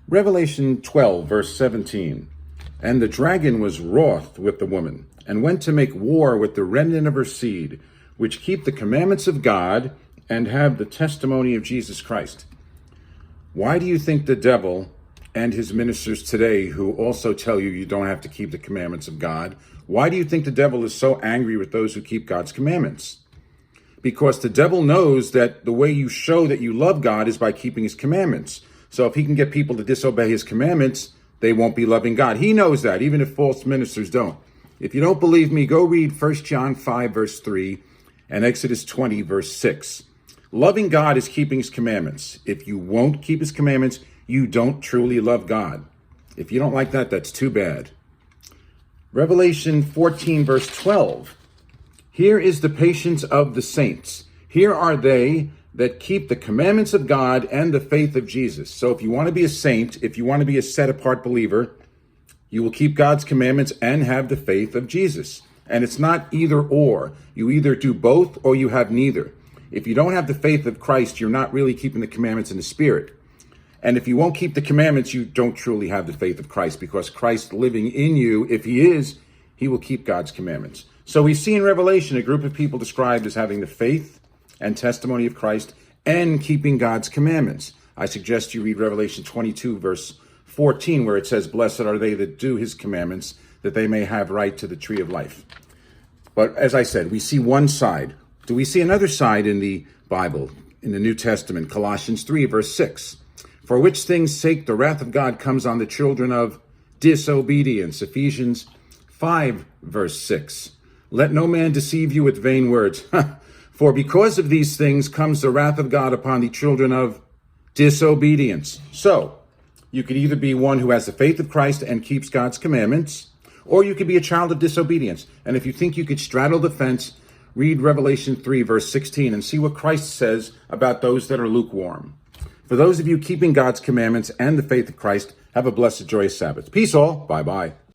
Revelation 12, verse 17. And the dragon was wroth with the woman, and went to make war with the remnant of her seed, which keep the commandments of God and have the testimony of Jesus Christ. Why do you think the devil and his ministers today, who also tell you you don't have to keep the commandments of God, why do you think the devil is so angry with those who keep God's commandments? Because the devil knows that the way you show that you love God is by keeping his commandments. So if he can get people to disobey his commandments, they won't be loving God. He knows that, even if false ministers don't. If you don't believe me, go read 1 John 5, verse 3, and Exodus 20, verse 6. Loving God is keeping his commandments. If you won't keep his commandments, you don't truly love God. If you don't like that, that's too bad. Revelation 14, verse 12. Here is the patience of the saints. Here are they that keep the commandments of God and the faith of Jesus. So if you want to be a saint, if you want to be a set-apart believer, you will keep God's commandments and have the faith of Jesus. And it's not either or. You either do both or you have neither. If you don't have the faith of Christ, you're not really keeping the commandments in the Spirit. And if you won't keep the commandments, you don't truly have the faith of Christ, because Christ living in you, if he is, he will keep God's commandments. So we see in Revelation a group of people described as having the faith and testimony of Christ and keeping God's commandments. I suggest you read Revelation 22, verse 14, where it says, "Blessed are they that do his commandments, that they may have right to the tree of life." But as I said, we see one side. Do we see another side in the Bible, in the New Testament? Colossians 3, verse 6. "For which things' sake the wrath of God comes on the children of disobedience." Ephesians 5, verse 6. "Let no man deceive you with vain words. For because of these things comes the wrath of God upon the children of disobedience." So, you could either be one who has the faith of Christ and keeps God's commandments, or you could be a child of disobedience. And if you think you could straddle the fence, read Revelation 3, verse 16, and see what Christ says about those that are lukewarm. For those of you keeping God's commandments and the faith of Christ, have a blessed, joyous Sabbath. Peace all. Bye-bye.